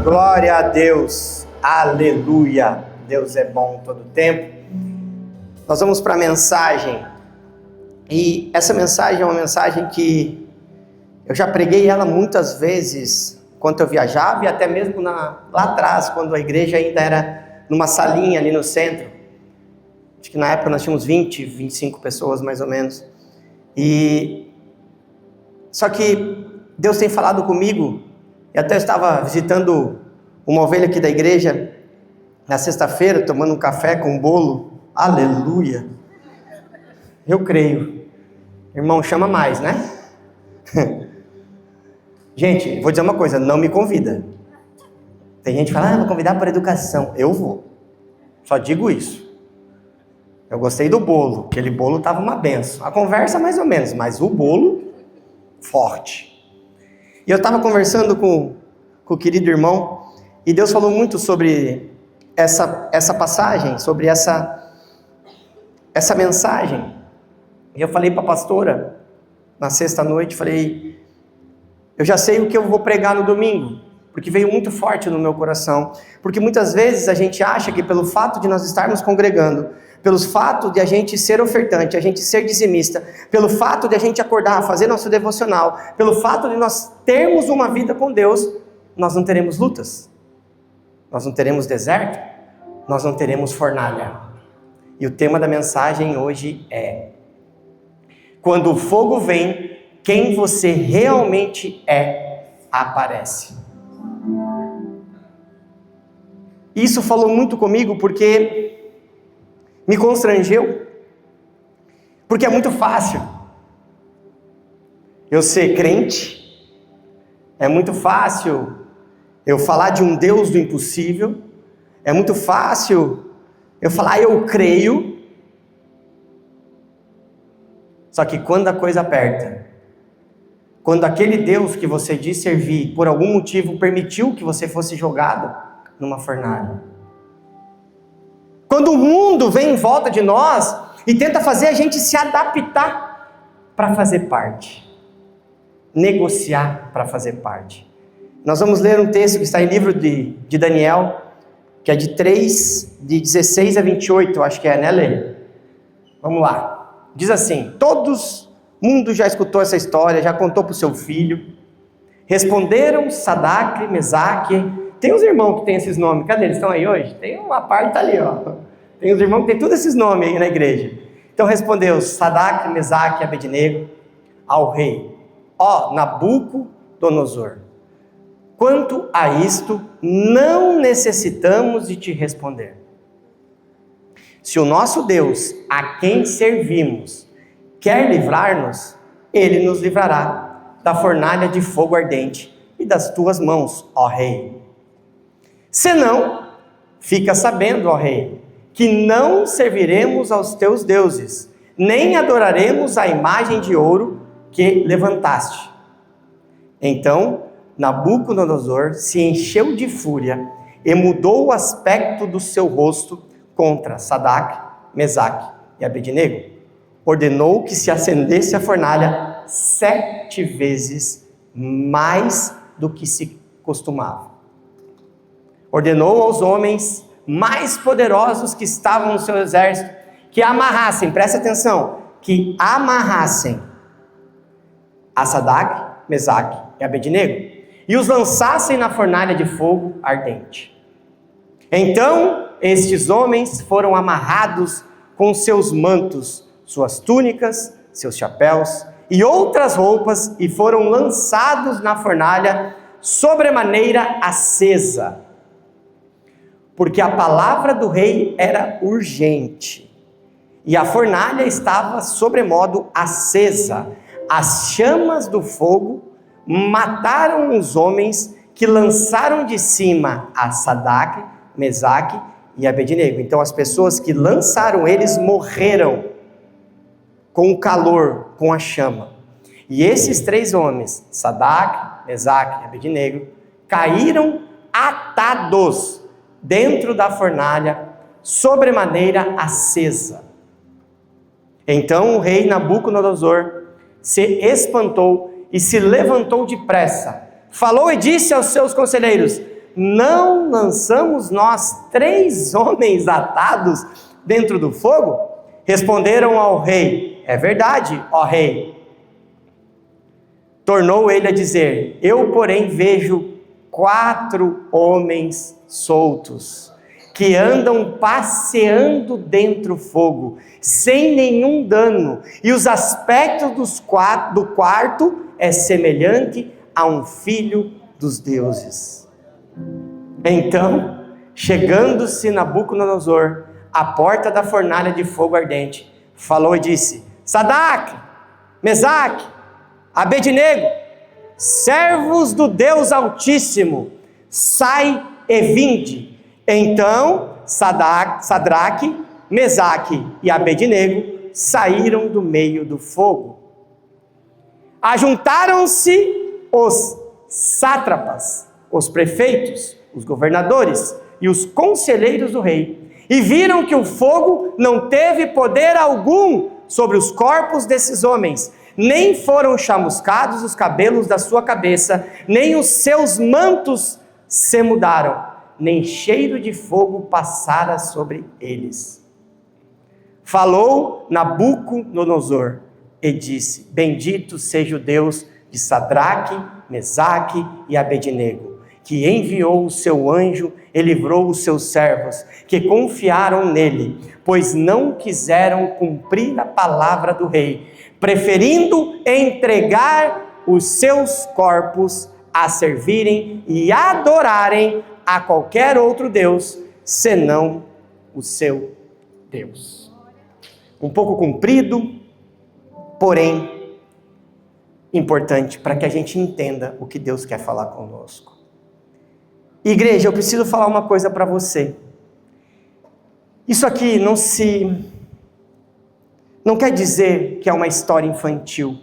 Glória a Deus, aleluia, Deus é bom todo o tempo. Nós vamos para a mensagem, e essa mensagem é uma mensagem que eu já preguei ela muitas vezes, quando eu viajava e até mesmo lá atrás, quando a igreja ainda era numa salinha ali no centro. Acho que na época nós tínhamos 20, 25 pessoas mais ou menos. Só que Deus tem falado comigo, e até eu estava visitando uma ovelha aqui da igreja na sexta-feira, tomando um café com um bolo. Aleluia! Eu creio. Irmão, chama mais, né? Gente, vou dizer uma coisa, não me convida. Tem gente que fala, vou convidar para educação. Eu vou. Só digo isso. Eu gostei do bolo, aquele bolo estava uma benção. A conversa mais ou menos, mas o bolo, forte. E eu estava conversando com o querido irmão, e Deus falou muito sobre essa passagem, sobre essa mensagem. E eu falei para a pastora, na sexta-noite, falei, eu já sei o que eu vou pregar no domingo, porque veio muito forte no meu coração, porque muitas vezes a gente acha que pelo fato de nós estarmos congregando, pelo fato de a gente ser ofertante, a gente ser dizimista, pelo fato de a gente acordar, fazer nosso devocional, pelo fato de nós termos uma vida com Deus, nós não teremos lutas, nós não teremos deserto, nós não teremos fornalha. E o tema da mensagem hoje é: quando o fogo vem, quem você realmente aparece. Isso falou muito comigo porque me constrangeu, porque é muito fácil eu ser crente, é muito fácil eu falar de um Deus do impossível, é muito fácil eu falar eu creio, só que quando a coisa aperta, quando aquele Deus que você diz servir, por algum motivo permitiu que você fosse jogado numa fornalha, quando o mundo vem em volta de nós e tenta fazer a gente se adaptar para fazer parte, negociar para fazer parte. Nós vamos ler um texto que está em livro de Daniel, que é de 16 a 28, acho que é, né, Lê? Vamos lá. Diz assim: todo mundo já escutou essa história, já contou para o seu filho. Responderam Sadraque, Mesaque. Tem uns irmãos que tem esses nomes. Cadê? Eles estão aí hoje? Tem uma parte ali, ó. Tem uns irmãos que tem todos esses nomes aí na igreja. Então respondeu Sadraque, Mesaque e Abednego ao rei: ó Nabucodonosor, quanto a isto, não necessitamos de te responder. Se o nosso Deus, a quem servimos, quer livrar-nos, ele nos livrará da fornalha de fogo ardente e das tuas mãos, ó rei. Senão, fica sabendo, ó rei, que não serviremos aos teus deuses, nem adoraremos a imagem de ouro que levantaste. Então, Nabucodonosor se encheu de fúria e mudou o aspecto do seu rosto contra Sadraque, Mesaque e Abednego. Ordenou que se acendesse a fornalha 7 vezes mais do que se costumava. Ordenou aos homens mais poderosos que estavam no seu exército que amarrassem, presta atenção, que amarrassem a Sadraque, Mesaque e Abednego e os lançassem na fornalha de fogo ardente. Então estes homens foram amarrados com seus mantos, suas túnicas, seus chapéus e outras roupas e foram lançados na fornalha sobremaneira acesa, porque a palavra do rei era urgente e a fornalha estava sobremodo acesa. As chamas do fogo mataram os homens que lançaram de cima a Sadraque, Mesaque e Abednego. Então as pessoas que lançaram eles morreram com o calor, com a chama. E esses 3 homens, Sadraque, Mesaque e Abednego, caíram atados dentro da fornalha sobremaneira acesa. Então o rei Nabucodonosor se espantou e se levantou depressa. Falou e disse aos seus conselheiros: não lançamos nós 3 homens atados dentro do fogo? Responderam ao rei: é verdade, ó rei. Tornou ele a dizer: eu, porém, vejo 4 homens soltos, que andam passeando dentro do fogo, sem nenhum dano, e os aspectos do quarto é semelhante a um filho dos deuses. Então, chegando-se Nabucodonosor à porta da fornalha de fogo ardente, falou e disse: Sadraque, Mesaque, Abednego, servos do Deus Altíssimo, sai e vinde. Então Sadraque, Mesaque e Abednego saíram do meio do fogo. Ajuntaram-se os sátrapas, os prefeitos, os governadores e os conselheiros do rei, e viram que o fogo não teve poder algum sobre os corpos desses homens, nem foram chamuscados os cabelos da sua cabeça, nem os seus mantos se mudaram, nem cheiro de fogo passara sobre eles. Falou Nabucodonosor e disse: bendito seja o Deus de Sadraque, Mesaque e Abednego, que enviou o seu anjo e livrou os seus servos, que confiaram nele, pois não quiseram cumprir a palavra do rei, preferindo entregar os seus corpos a servirem e adorarem a qualquer outro Deus, senão o seu Deus. Um pouco comprido, porém importante para que a gente entenda o que Deus quer falar conosco. Igreja, eu preciso falar uma coisa para você. Isso aqui não quer dizer que é uma história infantil.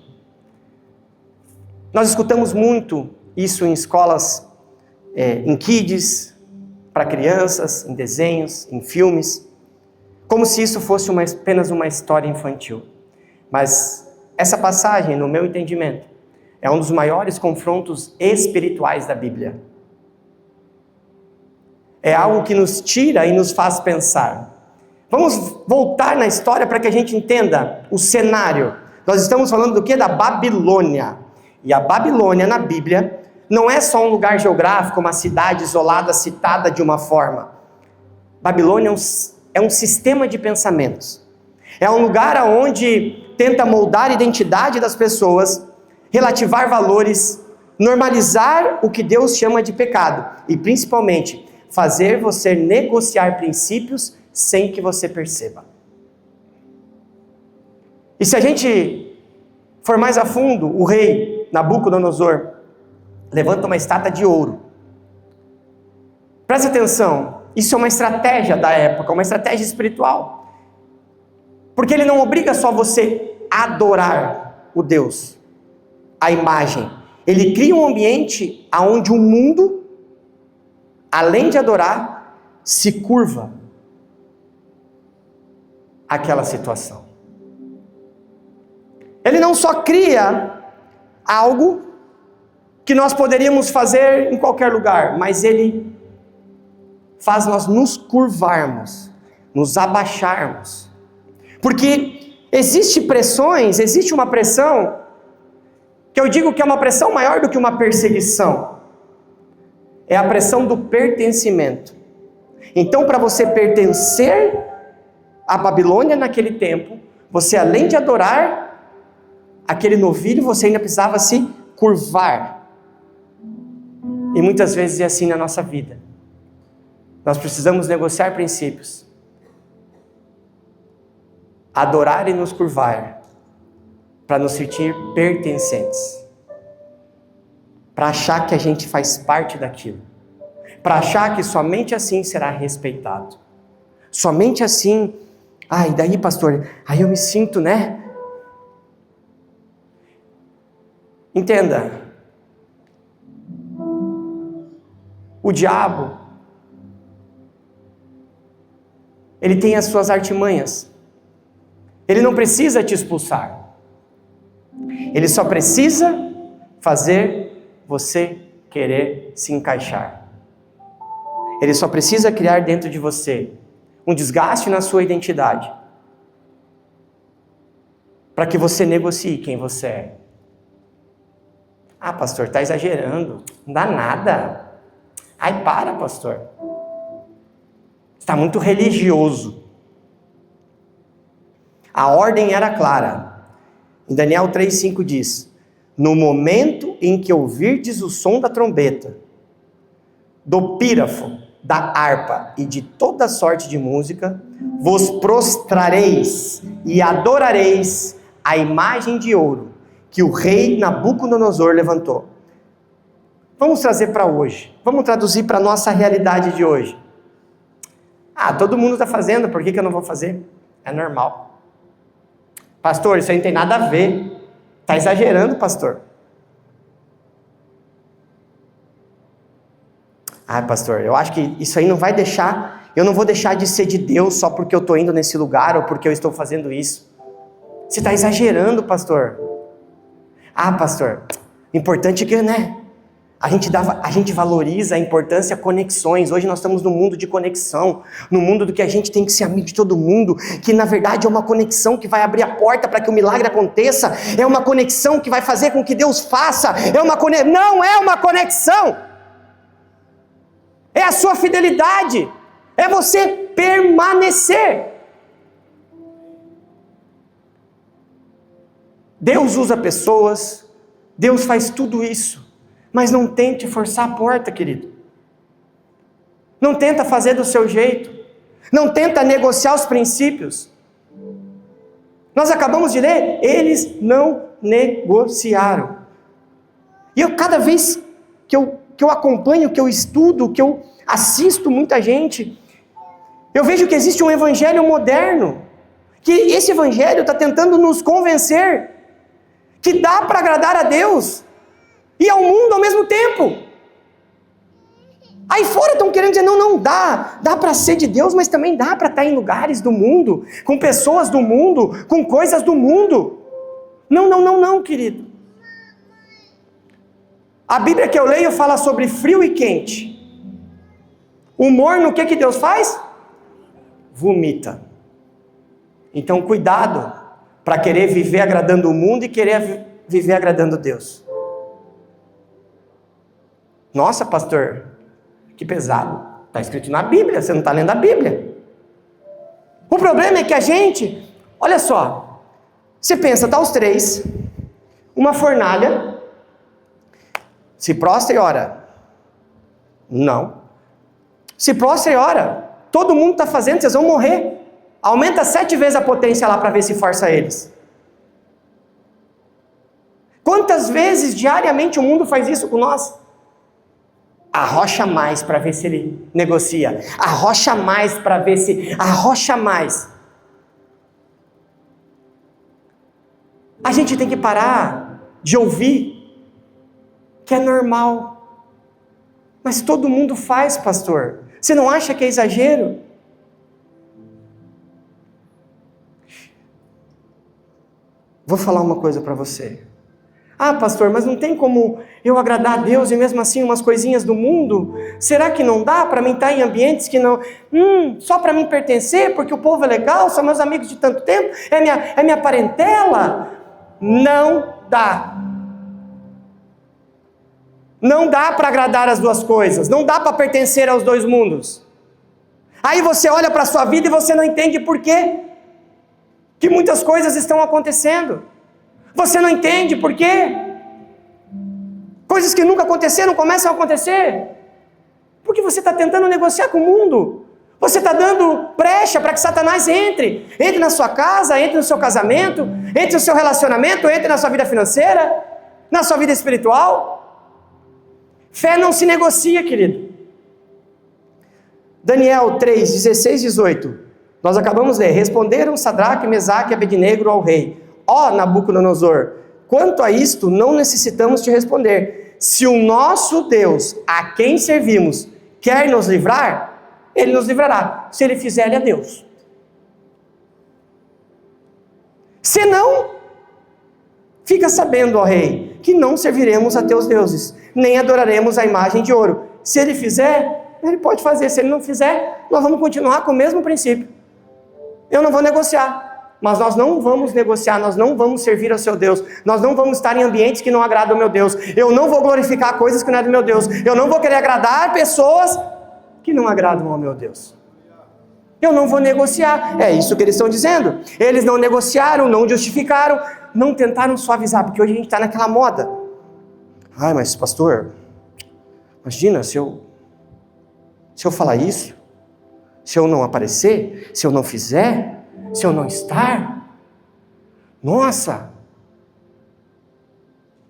Nós escutamos muito isso em escolas, em kids, para crianças, em desenhos, em filmes, como se isso fosse apenas uma história infantil. Mas essa passagem, no meu entendimento, é um dos maiores confrontos espirituais da Bíblia. É algo que nos tira e nos faz pensar. Vamos voltar na história para que a gente entenda o cenário. Nós estamos falando do quê? Da Babilônia. E a Babilônia na Bíblia não é só um lugar geográfico, uma cidade isolada, citada de uma forma. Babilônia é um sistema de pensamentos. É um lugar onde tenta moldar a identidade das pessoas, relativar valores, normalizar o que Deus chama de pecado e, principalmente, fazer você negociar princípios sem que você perceba. E se a gente for mais a fundo, o rei Nabucodonosor levanta uma estátua de ouro. Presta atenção, isso é uma estratégia da época, uma estratégia espiritual. Porque ele não obriga só você a adorar o Deus, a imagem. Ele cria um ambiente onde o mundo, além de adorar, se curva àquela situação. Ele não só cria algo que nós poderíamos fazer em qualquer lugar, mas ele faz nós nos curvarmos, nos abaixarmos. Porque existe uma pressão, que eu digo que é uma pressão maior do que uma perseguição. É a pressão do pertencimento. Então, para você pertencer à Babilônia naquele tempo, você, além de adorar aquele novilho, você ainda precisava se curvar. E muitas vezes é assim na nossa vida. Nós precisamos negociar princípios, adorar e nos curvar, para nos sentir pertencentes, para achar que a gente faz parte daquilo, para achar que somente assim será respeitado, somente assim, daí pastor, aí eu me sinto, né? Entenda, o diabo, ele tem as suas artimanhas. Ele não precisa te expulsar. Ele só precisa fazer você querer se encaixar. Ele só precisa criar dentro de você um desgaste na sua identidade, para que você negocie quem você é. Ah, pastor, está exagerando. Não dá nada. Ai, para, pastor. Está muito religioso. A ordem era clara. Em Daniel 3,5 diz: no momento em que ouvirdes o som da trombeta, do pífaro, da harpa e de toda sorte de música, vos prostrareis e adorareis a imagem de ouro que o rei Nabucodonosor levantou. Vamos trazer para hoje. Vamos traduzir para a nossa realidade de hoje. Ah, todo mundo está fazendo, por que eu não vou fazer? É normal. Pastor, isso aí não tem nada a ver. Está exagerando, pastor. Ah, pastor, eu acho que isso aí não vai deixar, eu não vou deixar de ser de Deus só porque eu estou indo nesse lugar ou porque eu estou fazendo isso. Você está exagerando, pastor. Ah, pastor, importante que, a gente valoriza a importância de conexões. Hoje nós estamos no mundo de conexão, no mundo do que a gente tem que ser amigo de todo mundo, que na verdade é uma conexão que vai abrir a porta para que o milagre aconteça, é uma conexão que vai fazer com que Deus faça, não é uma conexão, é a sua fidelidade, é você permanecer. Deus usa pessoas, Deus faz tudo isso, mas não tente forçar a porta, querido. Não tenta fazer do seu jeito, não tenta negociar os princípios. Nós acabamos de ler, eles não negociaram. E cada vez que eu acompanho, que eu estudo, que eu assisto muita gente, eu vejo que existe um evangelho moderno, que esse evangelho está tentando nos convencer que dá para agradar a Deus e ao mundo ao mesmo tempo. Aí fora estão querendo dizer, não dá para ser de Deus, mas também dá para estar em lugares do mundo, com pessoas do mundo, com coisas do mundo. Não, querido. A Bíblia que eu leio fala sobre frio e quente. O morno, o que Deus faz? Vomita. Então cuidado para querer viver agradando o mundo e querer viver agradando Deus. Nossa, pastor, que pesado. Está escrito na Bíblia, você não está lendo a Bíblia. O problema é que a gente, olha só, você pensa, tá os três, uma fornalha, se prostra e ora. Não. Se prostra e ora. Todo mundo está fazendo, vocês vão morrer. Aumenta 7 vezes a potência lá para ver se força eles. Quantas vezes diariamente o mundo faz isso com nós? Arrocha mais para ver se ele negocia. Arrocha mais para ver se... Arrocha mais. A gente tem que parar de ouvir que é normal. Mas todo mundo faz, pastor. Você não acha que é exagero? Vou falar uma coisa para você. Ah, pastor, mas não tem como eu agradar a Deus e mesmo assim umas coisinhas do mundo? Será que não dá para mim estar em ambientes que não... só para mim pertencer, porque o povo é legal, são meus amigos de tanto tempo, é minha parentela? Não dá. Não dá para agradar as duas coisas, não dá para pertencer aos dois mundos. Aí você olha para a sua vida e você não entende por quê que muitas coisas estão acontecendo. Você não entende por quê? Coisas que nunca aconteceram começam a acontecer. Porque você está tentando negociar com o mundo. Você está dando brecha para que Satanás entre. Entre na sua casa, entre no seu casamento, entre no seu relacionamento, entre na sua vida financeira, na sua vida espiritual. Fé não se negocia, querido. Daniel 3, 16, 18. Nós acabamos de ler. Responderam Sadraque, Mesaque e Abednego ao rei. Ó Nabucodonosor, quanto a isto não necessitamos te responder. Se o nosso Deus, a quem servimos, quer nos livrar, ele nos livrará. Se ele fizer, ele é Deus. Se não, fica sabendo, ó rei, que não serviremos a teus deuses, nem adoraremos a imagem de ouro. Se ele fizer, Ele pode fazer. Se ele não fizer, nós vamos continuar com o mesmo princípio. Eu não vou negociar. Mas nós não vamos negociar, nós não vamos servir ao seu Deus. Nós não vamos estar em ambientes que não agradam ao meu Deus. Eu não vou glorificar coisas que não é do meu Deus. Eu não vou querer agradar pessoas que não agradam ao meu Deus. Eu não vou negociar. É isso que eles estão dizendo. Eles não negociaram, não justificaram, não tentaram suavizar, porque hoje a gente está naquela moda. Ai, mas pastor, imagina se eu falar isso, se eu não aparecer, se eu não fizer, se eu não estar, nossa,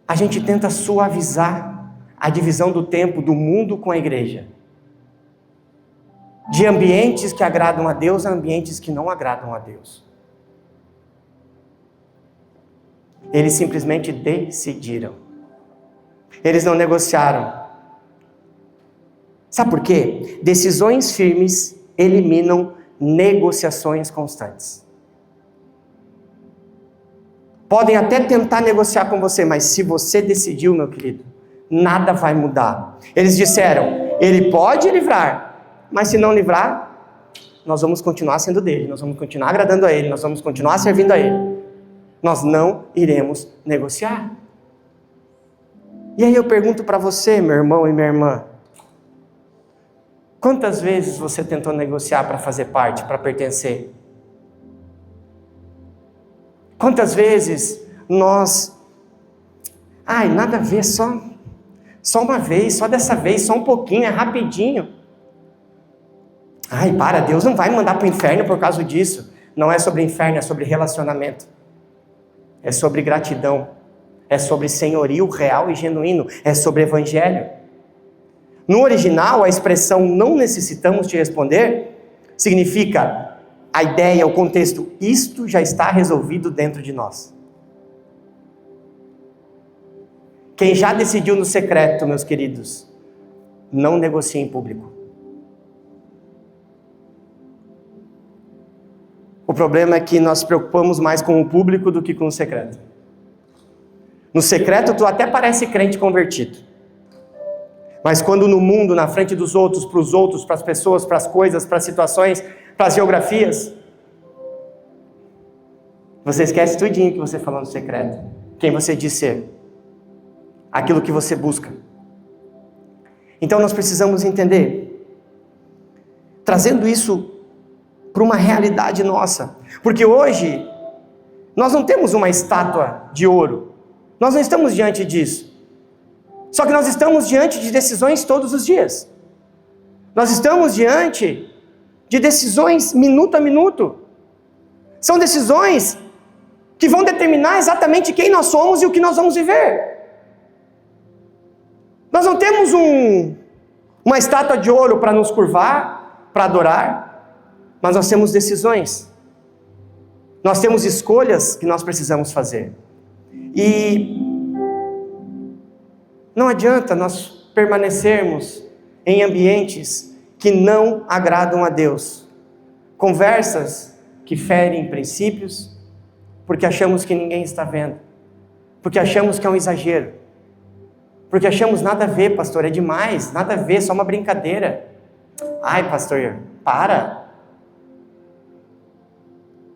a gente tenta suavizar a divisão do tempo do mundo com a igreja. De ambientes que agradam a Deus a ambientes que não agradam a Deus. Eles simplesmente decidiram. Eles não negociaram. Sabe por quê? Decisões firmes eliminam negociações constantes. Podem até tentar negociar com você, mas se você decidiu, meu querido, nada vai mudar. Eles disseram, ele pode livrar, mas se não livrar, nós vamos continuar sendo dele, nós vamos continuar agradando a ele, nós vamos continuar servindo a ele. Nós não iremos negociar. E aí eu pergunto para você, meu irmão e minha irmã, quantas vezes você tentou negociar para fazer parte, para pertencer? Quantas vezes nós... Ai, nada a ver, só uma vez, só dessa vez, só um pouquinho, é rapidinho. Ai, para, Deus não vai me mandar para o inferno por causa disso. Não é sobre inferno, é sobre relacionamento. É sobre gratidão. É sobre senhorio real e genuíno. É sobre evangelho. No original, a expressão não necessitamos te responder significa a ideia, o contexto, isto já está resolvido dentro de nós. Quem já decidiu no secreto, meus queridos, não negocia em público. O problema é que nós nos preocupamos mais com o público do que com o secreto. No secreto, tu até parece crente convertido. Mas quando no mundo, na frente dos outros, para as pessoas, para as coisas, para as situações, para as geografias, você esquece tudinho que você falou no secreto. Quem você diz ser. Aquilo que você busca. Então nós precisamos entender. Trazendo isso para uma realidade nossa. Porque hoje, nós não temos uma estátua de ouro. Nós não estamos diante disso. Só que nós estamos diante de decisões todos os dias. Nós estamos diante de decisões minuto a minuto. São decisões que vão determinar exatamente quem nós somos e o que nós vamos viver. Nós não temos uma estátua de ouro para nos curvar, para adorar, mas nós temos decisões. Nós temos escolhas que nós precisamos fazer. E não adianta nós permanecermos em ambientes que não agradam a Deus. Conversas que ferem princípios, porque achamos que ninguém está vendo. Porque achamos que é um exagero. Porque achamos nada a ver, pastor, é demais, nada a ver, só uma brincadeira. Ai, pastor, para.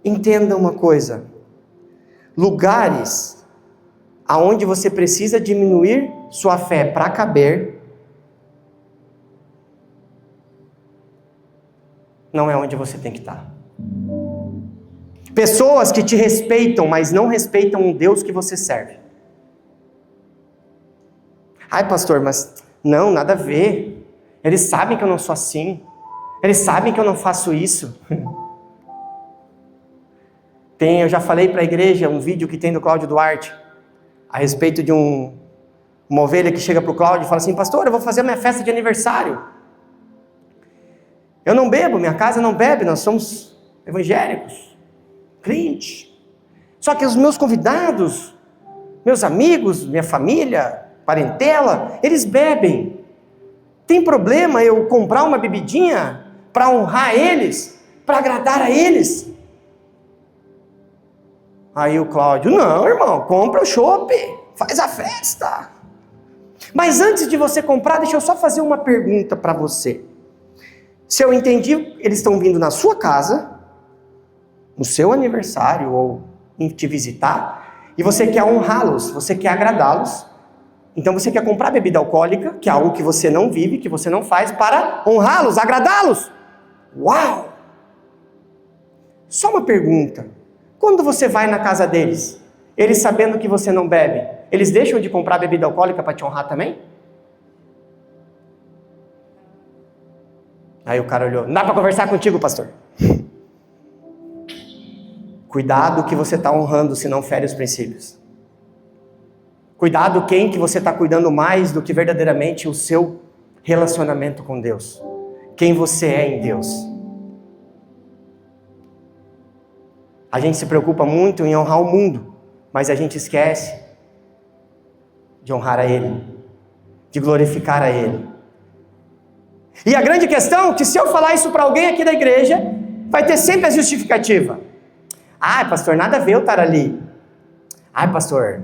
Entenda uma coisa. Lugares aonde você precisa diminuir sua fé para caber, não é onde você tem que estar. Pessoas que te respeitam, mas não respeitam o Deus que você serve. Ai, pastor, mas não, nada a ver. Eles sabem que eu não sou assim. Eles sabem que eu não faço isso. Eu já falei para a igreja um vídeo que tem do Cláudio Duarte a respeito de uma ovelha que chega para o Cláudio e fala assim: pastor, eu vou fazer a minha festa de aniversário. Eu não bebo, minha casa não bebe, nós somos evangélicos, crentes. Só que os meus convidados, meus amigos, minha família, parentela, eles bebem. Tem problema eu comprar uma bebidinha para honrar eles, para agradar a eles? Aí o Cláudio: não, irmão, compra o chopp, faz a festa. Mas antes de você comprar, deixa eu só fazer uma pergunta para você. Se eu entendi, eles estão vindo na sua casa, no seu aniversário ou em te visitar, e você quer honrá-los, você quer agradá-los. Então você quer comprar bebida alcoólica, que é algo que você não vive, que você não faz, para honrá-los, agradá-los. Uau! Só uma pergunta. Quando você vai na casa deles, eles sabendo que você não bebe, eles deixam de comprar bebida alcoólica para te honrar também? Aí o cara olhou, não dá para conversar contigo, pastor. Cuidado que você está honrando, se não fere os princípios. Cuidado quem que você está cuidando mais do que verdadeiramente o seu relacionamento com Deus. Quem você é em Deus. A gente se preocupa muito em honrar o mundo, mas a gente esquece de honrar a Ele, de glorificar a Ele. E a grande questão é que se eu falar isso para alguém aqui da igreja, vai ter sempre a justificativa. Ah, pastor, nada a ver eu estar ali. Ah, pastor,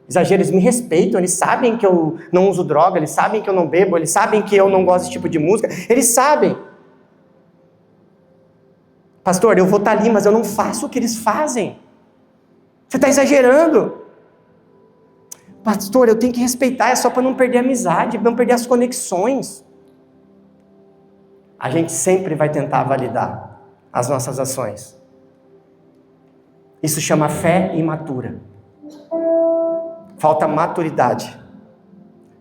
exagero, eles me respeitam, eles sabem que eu não uso droga, eles sabem que eu não bebo, eles sabem que eu não gosto desse tipo de música, eles sabem. Pastor, eu vou estar ali, mas eu não faço o que eles fazem. Você está exagerando. Pastor, eu tenho que respeitar, é só para não perder a amizade, não perder as conexões. A gente sempre vai tentar validar as nossas ações. Isso chama fé imatura. Falta maturidade.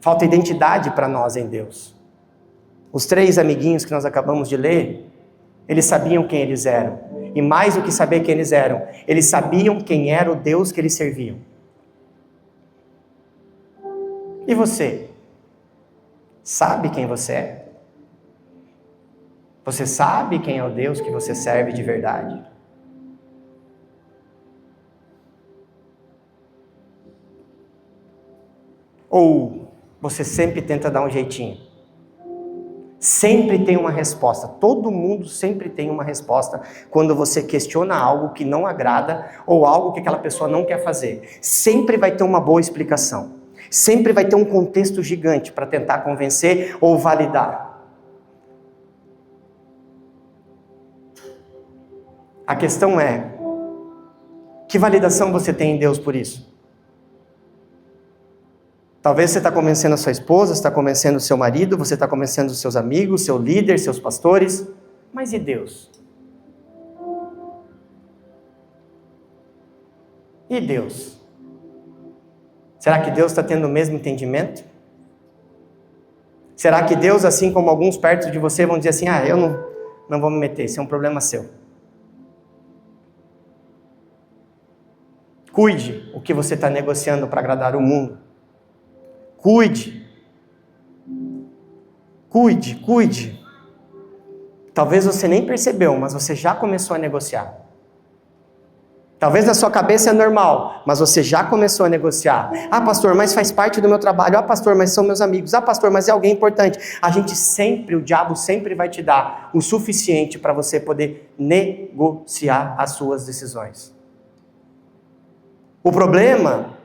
Falta identidade para nós em Deus. Os 3 amiguinhos que nós acabamos de ler, eles sabiam quem eles eram. E mais do que saber quem eles eram, eles sabiam quem era o Deus que eles serviam. E você? Sabe quem você é? Você sabe quem é o Deus que você serve de verdade? Ou você sempre tenta dar um jeitinho? Sempre tem uma resposta. Todo mundo sempre tem uma resposta quando você questiona algo que não agrada ou algo que aquela pessoa não quer fazer. Sempre vai ter uma boa explicação. Sempre vai ter um contexto gigante para tentar convencer ou validar. A questão é, que validação você tem em Deus por isso? Talvez você está convencendo a sua esposa, você está convencendo o seu marido, você está convencendo os seus amigos, seu líder, seus pastores. Mas e Deus? E Deus? Será que Deus está tendo o mesmo entendimento? Será que Deus, assim como alguns perto de você, vão dizer assim, eu não vou me meter, isso é um problema seu. Cuide o que você está negociando para agradar o mundo. Cuide. Talvez você nem percebeu, mas você já começou a negociar. Talvez na sua cabeça é normal, mas você já começou a negociar. Ah, pastor, mas faz parte do meu trabalho. Ah, pastor, mas são meus amigos. Ah, pastor, mas é alguém importante. O diabo sempre vai te dar o suficiente para você poder negociar as suas decisões. O problema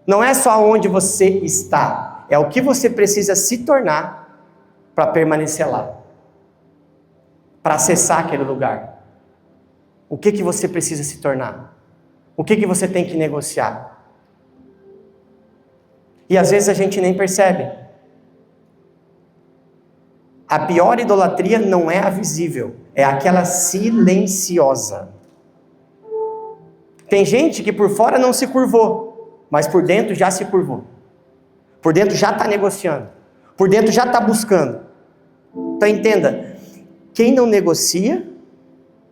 não é só onde você está, é o que você precisa se tornar para permanecer lá, para acessar aquele lugar. O que você precisa se tornar? O que você tem que negociar? E às vezes a gente nem percebe. A pior idolatria não é a visível, é aquela silenciosa. Tem gente que por fora não se curvou, mas por dentro já se curvou. Por dentro já está negociando. Por dentro já está buscando. Então entenda, quem não negocia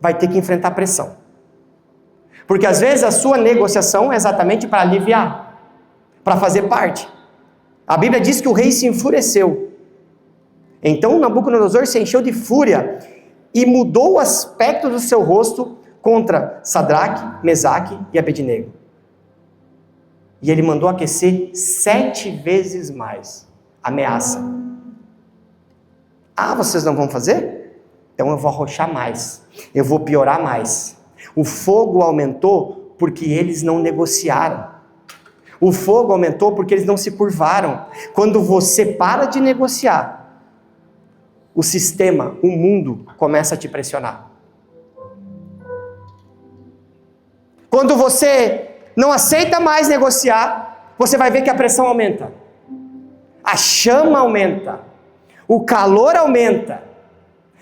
vai ter que enfrentar pressão. Porque às vezes a sua negociação é exatamente para aliviar, para fazer parte. A Bíblia diz que o rei se enfureceu. Então Nabucodonosor se encheu de fúria e mudou o aspecto do seu rosto contra Sadraque, Mesaque e Abednego. E ele mandou aquecer 7 vezes mais. Ameaça. Ah, vocês não vão fazer? Então eu vou arrochar mais. Eu vou piorar mais. O fogo aumentou porque eles não negociaram. O fogo aumentou porque eles não se curvaram. Quando você para de negociar, o sistema, o mundo começa a te pressionar. Quando você não aceita mais negociar, você vai ver que a pressão aumenta. A chama aumenta. O calor aumenta.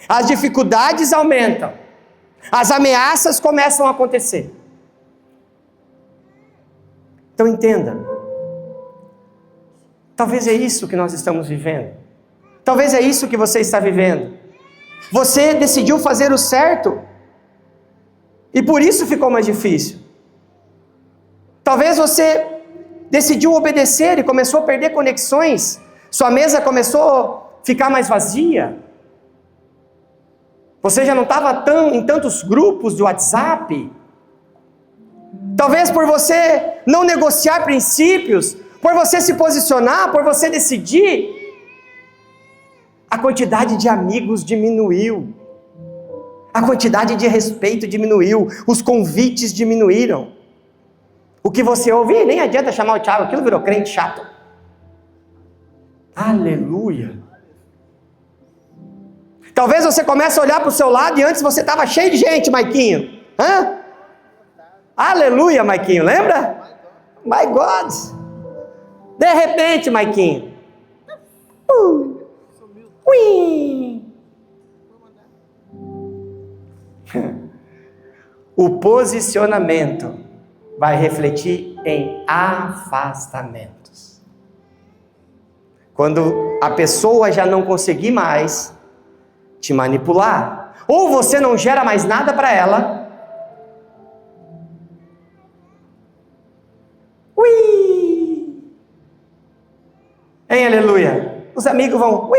As dificuldades aumentam. As ameaças começam a acontecer. Então entenda. Talvez é isso que nós estamos vivendo. Talvez é isso que você está vivendo. Você decidiu fazer o certo e por isso ficou mais difícil. Talvez você decidiu obedecer e começou a perder conexões. Sua mesa começou a ficar mais vazia. Você já não estava em tantos grupos de WhatsApp. Talvez por você não negociar princípios, por você se posicionar, por você decidir, a quantidade de amigos diminuiu. A quantidade de respeito diminuiu. Os convites diminuíram. O que você ouve, nem adianta chamar o Thiago, aquilo virou crente chato. Aleluia. Talvez você comece a olhar para o seu lado e antes você estava cheio de gente, Maiquinho. Hã? Aleluia, Maiquinho, lembra? My God. De repente, Maiquinho. O posicionamento vai refletir em afastamentos. Quando a pessoa já não conseguir mais te manipular, ou você não gera mais nada para ela, hein, aleluia, os amigos vão,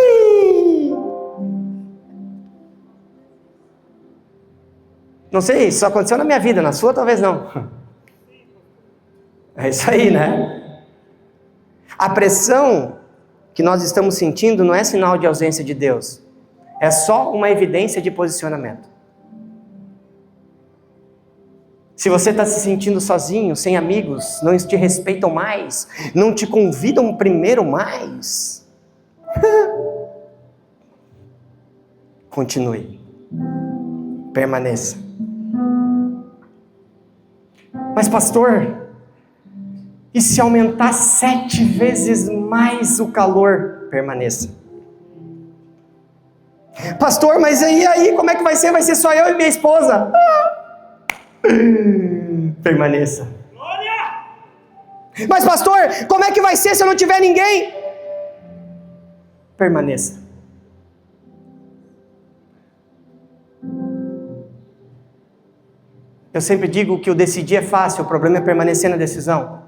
não sei, isso aconteceu na minha vida, na sua talvez não. É isso aí, né? A pressão que nós estamos sentindo não é sinal de ausência de Deus. É só uma evidência de posicionamento. Se você está se sentindo sozinho, sem amigos, não te respeitam mais, não te convidam primeiro mais, continue. Permaneça. Mas pastor, e se aumentar 7 vezes mais o calor? Permaneça. Pastor, mas aí como é que vai ser? Vai ser só eu e minha esposa. Permaneça. Mas pastor, como é que vai ser se eu não tiver ninguém? Permaneça. Eu sempre digo que o decidir é fácil, o problema é permanecer na decisão.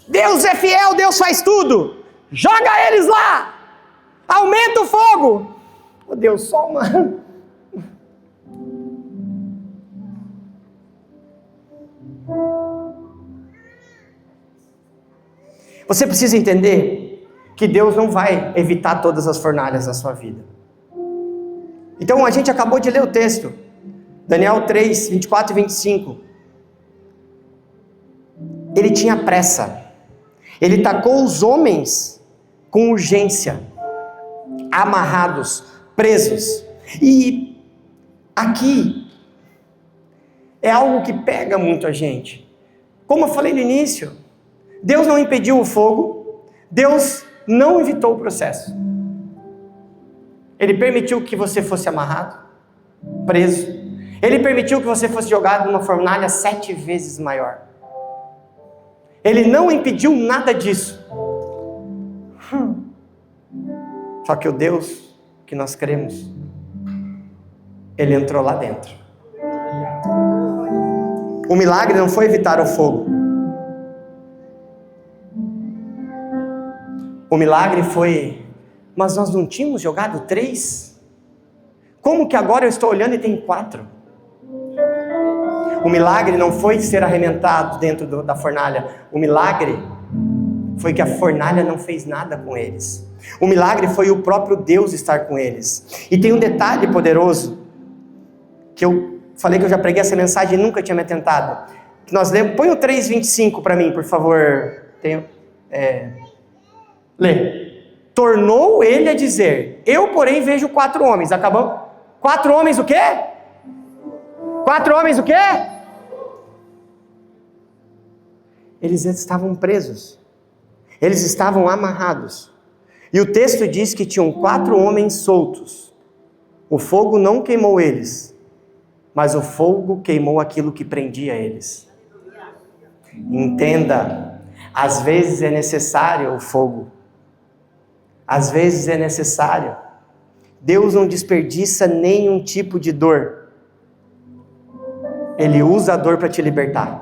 Deus é fiel, Deus faz tudo. Joga eles lá. Aumenta o fogo. Oh Deus, só uma. Você precisa entender que Deus não vai evitar todas as fornalhas da sua vida. Então a gente acabou de ler o texto. Daniel 3, 24 e 25. Ele tinha pressa. Ele tacou os homens com urgência, amarrados, presos. E aqui é algo que pega muito a gente. Como eu falei no início, Deus não impediu o fogo, Deus não evitou o processo. Ele permitiu que você fosse amarrado, preso. Ele permitiu que você fosse jogado numa fornalha 7 vezes maior. Ele não impediu nada disso. Só que o Deus que nós cremos, Ele entrou lá dentro. O milagre não foi evitar o fogo. O milagre foi, mas nós não tínhamos jogado 3? Como que agora eu estou olhando e tem 4? O milagre não foi ser arrebentado dentro da fornalha. O milagre foi que a fornalha não fez nada com eles. O milagre foi o próprio Deus estar com eles. E tem um detalhe poderoso, que eu falei que eu já preguei essa mensagem e nunca tinha me atentado. Que nós lemos, põe o 3:25 para mim, por favor. Lê. tornou ele a dizer: eu, porém, vejo 4 homens. Acabou? 4 homens o quê? 4 homens o quê? Eles estavam presos. Eles estavam amarrados. E o texto diz que tinham 4 homens soltos. O fogo não queimou eles, mas o fogo queimou aquilo que prendia eles. Entenda, às vezes é necessário o fogo. Às vezes é necessário. Deus não desperdiça nenhum tipo de dor. Ele usa a dor para te libertar.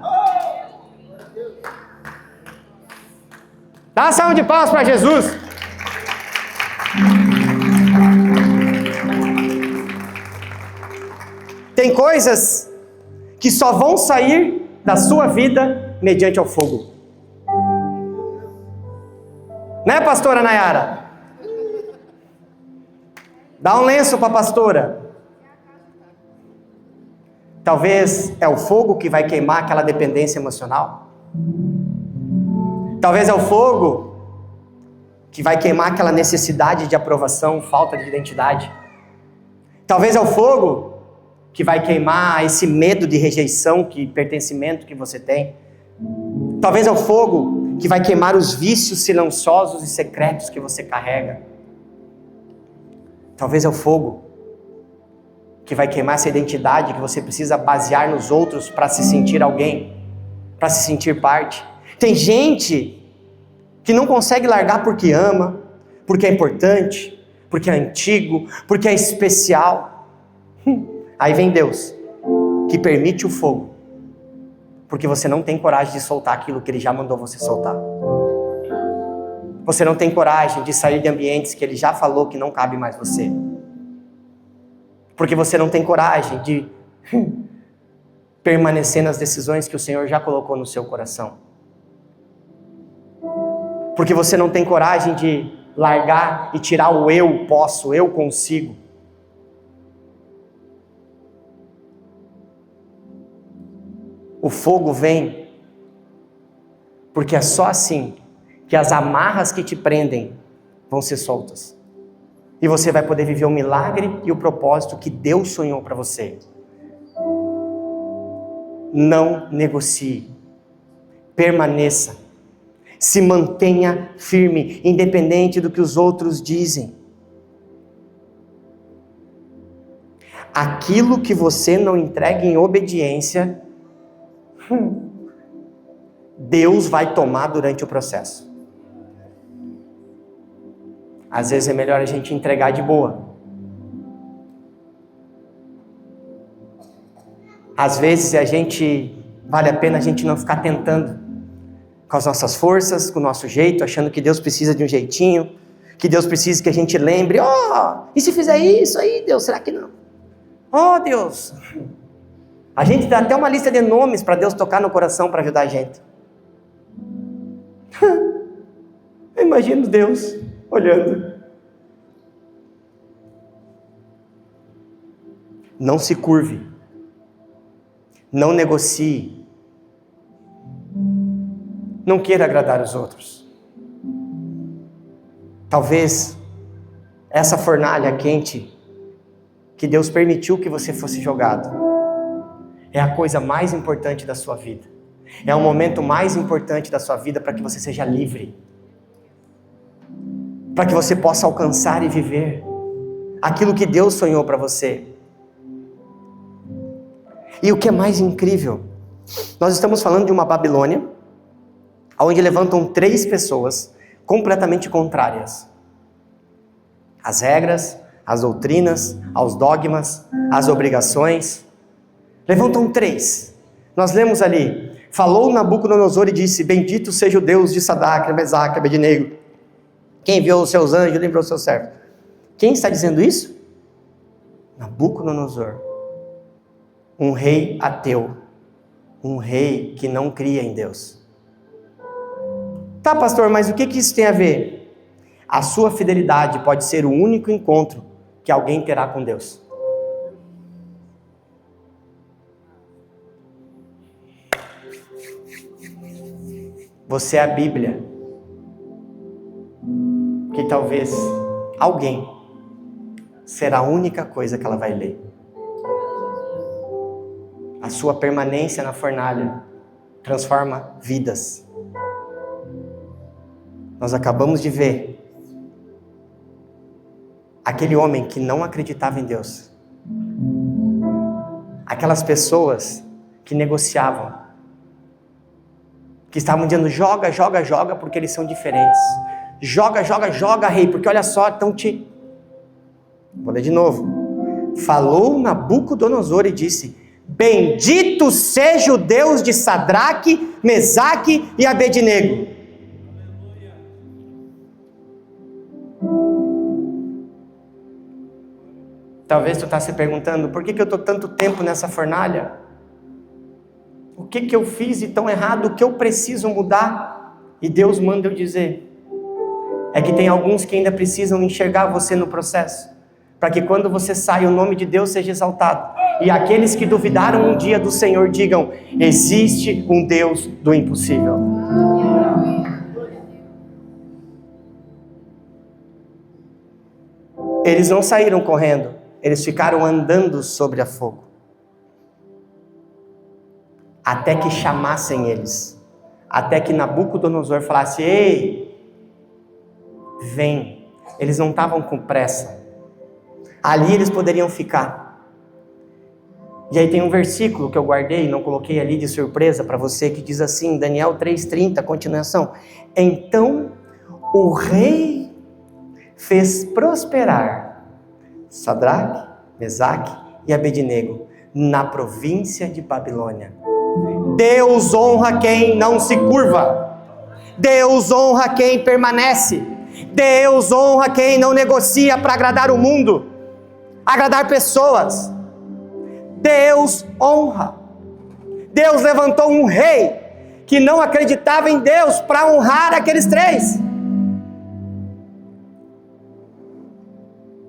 Dá uma salva de palmas para Jesus. Tem coisas que só vão sair da sua vida mediante o fogo. Né, pastora Nayara? Dá um lenço para a pastora. Talvez é o fogo que vai queimar aquela dependência emocional. Talvez é o fogo que vai queimar aquela necessidade de aprovação, falta de identidade. Talvez é o fogo que vai queimar esse medo de rejeição, pertencimento que você tem. Talvez é o fogo que vai queimar os vícios silenciosos e secretos que você carrega. Talvez é o fogo que vai queimar essa identidade que você precisa basear nos outros para se sentir alguém, para se sentir parte. Tem gente que não consegue largar porque ama, porque é importante, porque é antigo, porque é especial. Aí vem Deus, que permite o fogo, porque você não tem coragem de soltar aquilo que Ele já mandou você soltar. Você não tem coragem de sair de ambientes que Ele já falou que não cabe mais você. Porque você não tem coragem de permanecer nas decisões que o Senhor já colocou no seu coração. Porque você não tem coragem de largar e tirar o eu posso, eu consigo. O fogo vem porque é só assim que as amarras que te prendem vão ser soltas. E você vai poder viver o milagre e o propósito que Deus sonhou para você. Não negocie. Permaneça. Se mantenha firme, independente do que os outros dizem. Aquilo que você não entrega em obediência, Deus vai tomar durante o processo. Às vezes é melhor a gente entregar de boa. Às vezes vale a pena a gente não ficar tentando com as nossas forças, com o nosso jeito, achando que Deus precisa de um jeitinho, que Deus precisa que a gente lembre, e se fizer isso aí, Deus, será que não? Deus, a gente dá até uma lista de nomes para Deus tocar no coração para ajudar a gente. Eu imagino Deus olhando. Não se curve. Não negocie. Não queira agradar os outros. Talvez essa fornalha quente que Deus permitiu que você fosse jogado é a coisa mais importante da sua vida. É o momento mais importante da sua vida para que você seja livre. Para que você possa alcançar e viver aquilo que Deus sonhou para você. E o que é mais incrível, nós estamos falando de uma Babilônia, onde levantam 3 pessoas completamente contrárias. Às regras, às doutrinas, aos dogmas, às obrigações. Levantam 3. Nós lemos ali, falou Nabucodonosor e disse, bendito seja o Deus de Sadraque, Mesaque, Abednego, quem enviou os seus anjos e livrou os seus servos. Quem está dizendo isso? Nabucodonosor. Um rei ateu. Um rei que não cria em Deus. Tá, pastor, mas o que isso tem a ver? A sua fidelidade pode ser o único encontro que alguém terá com Deus. Você é a Bíblia que talvez alguém será a única coisa que ela vai ler. A sua permanência na fornalha transforma vidas. Nós acabamos de ver aquele homem que não acreditava em Deus. Aquelas pessoas que negociavam, que estavam dizendo: joga, joga, joga, porque eles são diferentes. Joga, joga, joga, rei, porque olha só, estão te... Vou ler de novo. Falou Nabucodonosor e disse: bendito seja o Deus de Sadraque, Mesaque e Abednego. Talvez tu está se perguntando: por que eu estou tanto tempo nessa fornalha? O que eu fiz de tão errado? O que eu preciso mudar? E Deus manda eu dizer: é que tem alguns que ainda precisam enxergar você no processo, para que quando você sai, o nome de Deus seja exaltado. E aqueles que duvidaram um dia do Senhor digam: existe um Deus do impossível. Eles não saíram correndo, eles ficaram andando sobre a fogo, até que chamassem eles, até que Nabucodonosor falasse: ei, vem. Eles não estavam com pressa, ali eles poderiam ficar. E aí tem um versículo que eu guardei, não coloquei ali de surpresa para você, que diz assim, Daniel 3,30, continuação: então o rei fez prosperar Sadraque, Mesaque e Abednego na província de Babilônia. Deus honra quem não se curva. Deus honra quem permanece. Deus honra quem não negocia para agradar o mundo, agradar pessoas. Deus honra. Deus levantou um rei que não acreditava em Deus para honrar aqueles três.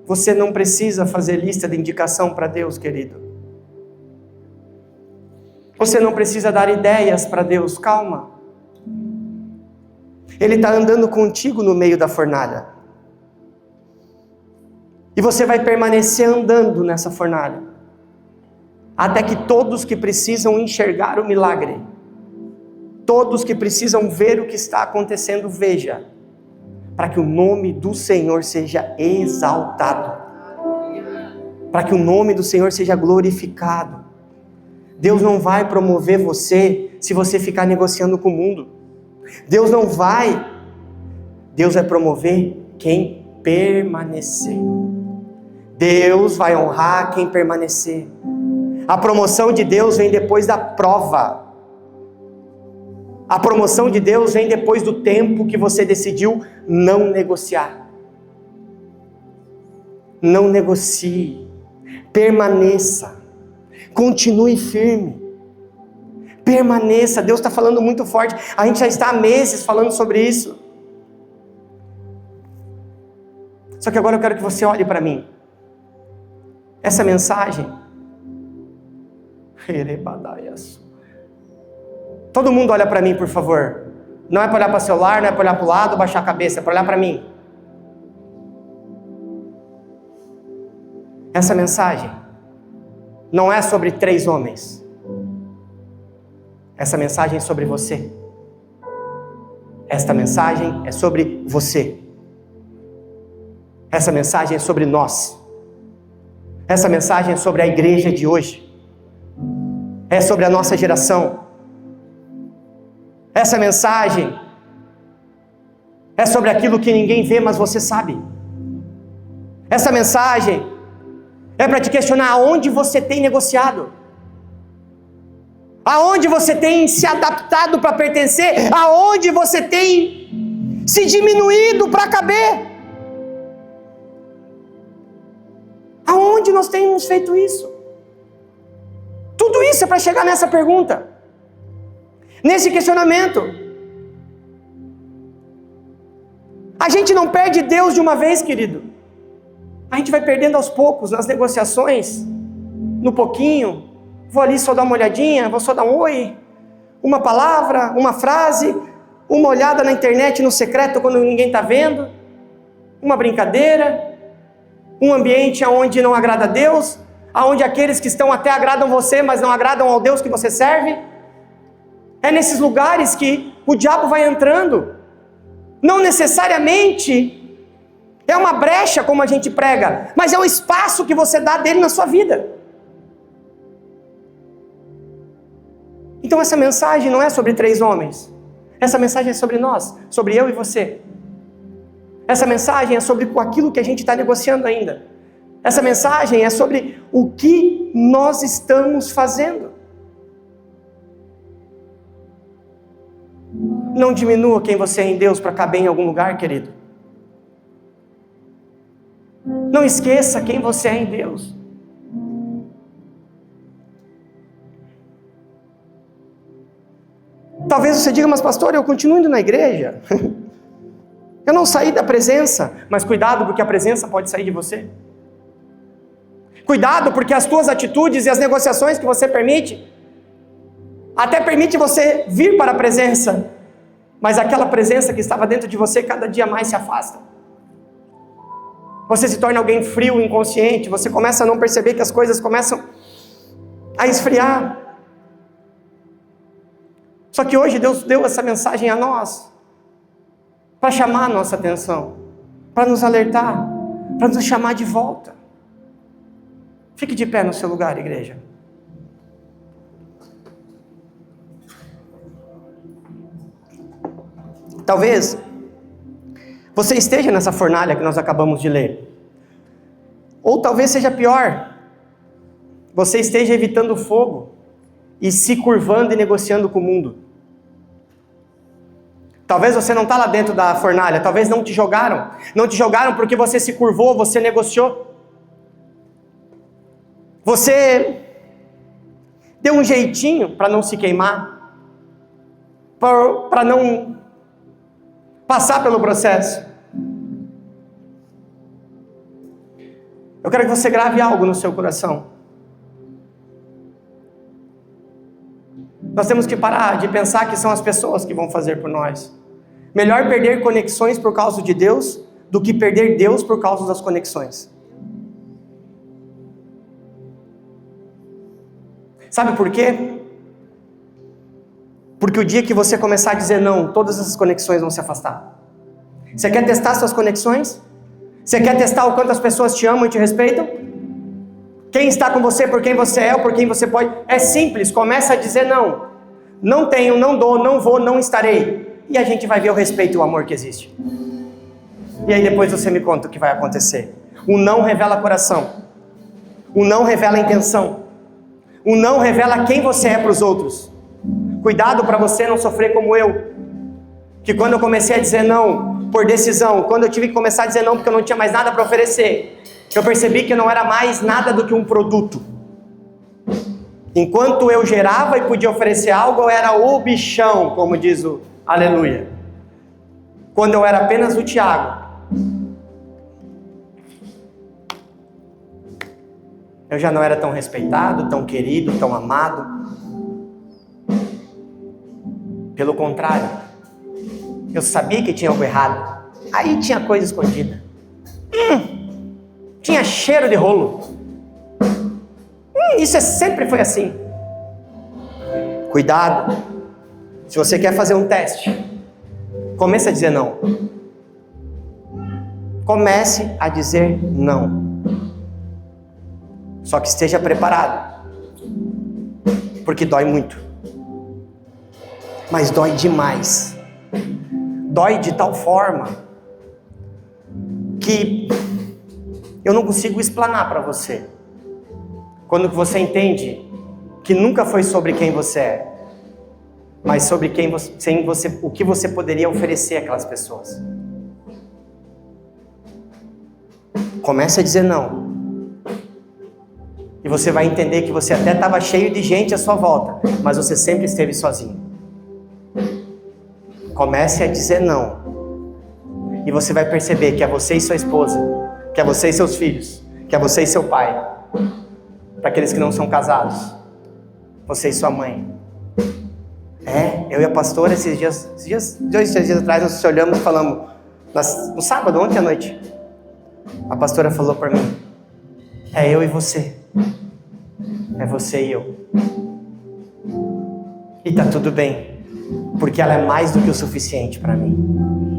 Você não precisa fazer lista de indicação para Deus, querido. Você não precisa dar ideias para Deus, calma. Ele está andando contigo no meio da fornalha. E você vai permanecer andando nessa fornalha, até que todos que precisam enxergar o milagre, todos que precisam ver o que está acontecendo, veja, para que o nome do Senhor seja exaltado, para que o nome do Senhor seja glorificado. Deus não vai promover você se você ficar negociando com o mundo. Deus não vai. Deus vai promover quem permanecer. Deus vai honrar quem permanecer. A promoção de Deus vem depois da prova. A promoção de Deus vem depois do tempo que você decidiu não negociar. Não negocie. Permaneça. Continue firme. Permaneça. Deus está falando muito forte. A gente já está há meses falando sobre isso. Só que agora eu quero que você olhe para mim. Essa mensagem. Todo mundo olha para mim, por favor. Não é para olhar para o celular, não é para olhar para o lado, baixar a cabeça, é para olhar para mim. Essa mensagem não é sobre 3 homens. Essa mensagem é sobre você. Esta mensagem é sobre você. Essa mensagem é sobre nós. Essa mensagem é sobre a igreja de hoje. É sobre a nossa geração. Essa mensagem é sobre aquilo que ninguém vê, mas você sabe. Essa mensagem é para te questionar aonde você tem negociado, aonde você tem se adaptado para pertencer, aonde você tem se diminuído para caber. Aonde nós temos feito isso? Tudo isso é para chegar nessa pergunta, nesse questionamento. A gente não perde Deus de uma vez, querido. A gente vai perdendo aos poucos, nas negociações, no pouquinho. Vou ali só dar uma olhadinha, vou só dar um oi, uma palavra, uma frase, uma olhada na internet no secreto quando ninguém está vendo. uma brincadeira, um ambiente onde não agrada a Deus, onde aqueles que estão até agradam você, mas não agradam ao Deus que você serve. É nesses lugares que o diabo vai entrando. Não necessariamente é uma brecha como a gente prega, mas é um espaço que você dá dele na sua vida. Então essa mensagem não é sobre 3 homens. Essa mensagem é sobre nós, sobre eu e você. Essa mensagem é sobre aquilo que a gente está negociando ainda. Essa mensagem é sobre o que nós estamos fazendo. Não diminua quem você é em Deus para caber em algum lugar, querido. Não esqueça quem você é em Deus. Talvez você diga, mas pastor, eu continuo indo na igreja. Eu não saí da presença, mas cuidado porque a presença pode sair de você. Cuidado porque as tuas atitudes e as negociações que você permite, até permite você vir para a presença, mas aquela presença que estava dentro de você cada dia mais se afasta. Você se torna alguém frio, inconsciente, você começa a não perceber que as coisas começam a esfriar. Só que hoje Deus deu essa mensagem a nós, para chamar a nossa atenção, para nos alertar, para nos chamar de volta. Fique de pé no seu lugar, igreja. Talvez você esteja nessa fornalha que nós acabamos de ler. Ou talvez seja pior, você esteja evitando o fogo e se curvando e negociando com o mundo. Talvez você não está lá dentro da fornalha, talvez não te jogaram. Não te jogaram porque você se curvou, você negociou. Você deu um jeitinho para não se queimar, para não passar pelo processo. Eu quero que você grave algo no seu coração. Nós temos que parar de pensar que são as pessoas que vão fazer por nós. Melhor perder conexões por causa de Deus do que perder Deus por causa das conexões. Sabe por quê? Porque o dia que você começar a dizer não, todas essas conexões vão se afastar. Você quer testar suas conexões? Você quer testar o quanto as pessoas te amam e te respeitam? Quem está com você por quem você é ou por quem você pode? É simples, começa a dizer não. Não tenho, não dou, não vou, não estarei. E a gente vai ver o respeito e o amor que existe. E aí depois você me conta o que vai acontecer. O não revela coração. O não revela intenção. O não revela quem você é para os outros. Cuidado para você não sofrer como eu. Que quando eu comecei a dizer não por decisão, quando eu tive que começar a dizer não porque eu não tinha mais nada para oferecer, eu percebi que eu não era mais nada do que um produto. Enquanto eu gerava e podia oferecer algo, eu era o bichão, como diz o Aleluia. Quando eu era apenas o Tiago, eu já não era tão respeitado, tão querido, tão amado. Pelo contrário, eu sabia que tinha algo errado. Aí tinha coisa escondida. Tinha cheiro de rolo. Isso sempre foi assim. Cuidado. Se você quer fazer um teste, comece a dizer não. Comece a dizer não. Só que esteja preparado. Porque dói muito. Mas dói demais. Dói de tal forma que eu não consigo explanar para você. Quando você entende que nunca foi sobre quem você é, mas sobre o que você poderia oferecer àquelas pessoas. Comece a dizer não. E você vai entender que você até estava cheio de gente à sua volta, mas você sempre esteve sozinho. Comece a dizer não. E você vai perceber que é você e sua esposa, que é você e seus filhos, que é você e seu pai. Para aqueles que não são casados, você e sua mãe. Eu e a pastora, esses dias, 2, 3 dias atrás, nós se olhamos e falamos, No sábado, ontem à noite, a pastora falou para mim: é eu e você. É você e eu. E tá tudo bem, porque ela é mais do que o suficiente para mim.